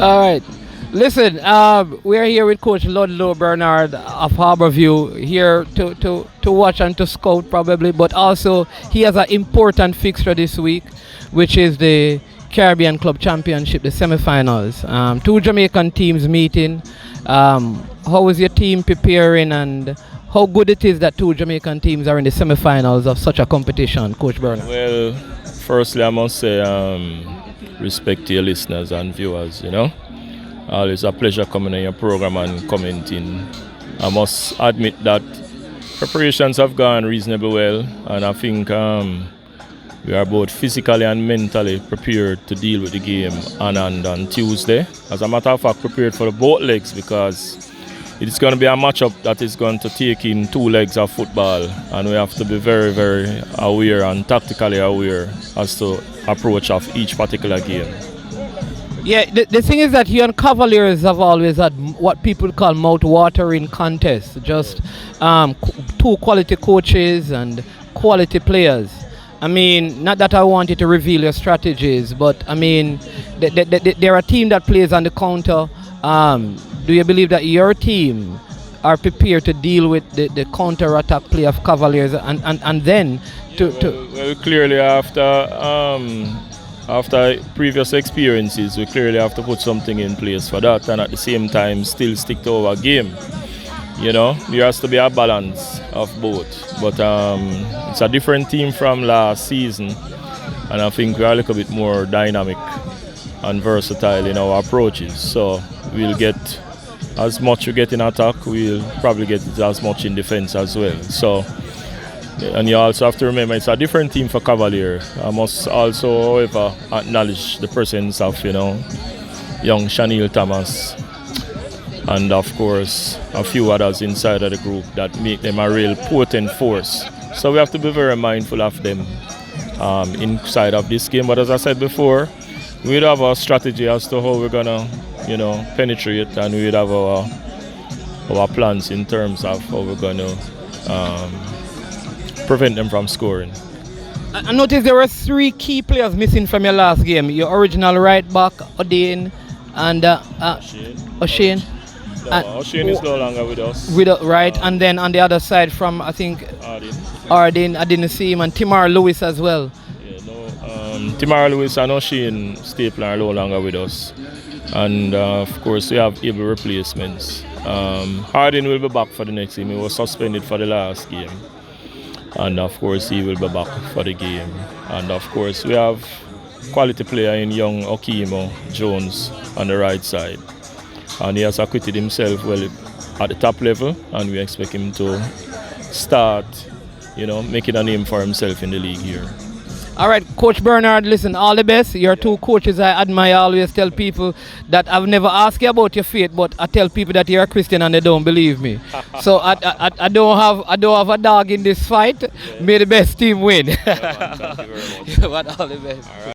All right. Listen, we're here with Coach Ludlow Bernard of Harborview here to watch and to scout probably, but also he has an important fixture this week, which is the Caribbean Club Championship, the semi-finals. Two Jamaican teams meeting. How is your team preparing, and how good it is that two Jamaican teams are in the semi-finals of such a competition, Coach Bernard? Well, firstly, I must say respect to your listeners and viewers, Always a pleasure coming on your program and commenting. I must admit that preparations have gone reasonably well, and I think we are both physically and mentally prepared to deal with the game on Tuesday. As a matter of fact, prepared for the both legs, because it's going to be a matchup that is going to take in two legs of football, and we have to be very, very aware and tactically aware as to approach of each particular game. Yeah, the thing is that you and Cavaliers have always had what people call mouth-watering contests. Just two quality coaches and quality players. I mean, not that I want you to reveal your strategies, but I mean, they're a team that plays on the counter. Do you believe that your team are prepared to deal with the counter-attack play of Cavaliers and then Well, clearly after previous experiences, we clearly have to put something in place for that, and at the same time still stick to our game. There has to be a balance of both. But it's a different team from last season, and I think we are a little bit more dynamic and versatile in our approaches. So we'll get as much we get in attack, we'll probably get as much in defense as well. So. And you also have to remember it's a different team for Cavaliers. I must also, however, acknowledge the presence of, young Chanel Thomas and, of course, a few others inside of the group that make them a real potent force. So we have to be very mindful of them inside of this game. But as I said before, we'd have a strategy as to how we're going to, penetrate, and we'd have our plans in terms of how we're going to prevent them from scoring. I noticed there were three key players missing from your last game. Your original right back, O'Dane, and O'Shane. O'Shane is no longer with us. Right, and then on the other side from, I think, Ardin, I didn't see him, and Timar Lewis as well. Timar Lewis and O'Shane Stapler are no longer with us. And of course, we have able replacements. Ardin will be back for the next game. He was suspended for the last game. And of course he will be back for the game. And of course we have quality player in young Okimo Jones on the right side. And he has acquitted himself well at the top level, and we expect him to start, making a name for himself in the league here. All right, Coach Bernard, listen, all the best. You're two coaches I admire. I always tell people that I've never asked you about your faith, but I tell people that you're a Christian and they don't believe me. So I don't have a dog in this fight. Yeah. May the best team win. Yeah, man, thank you very much. But all the best. All right.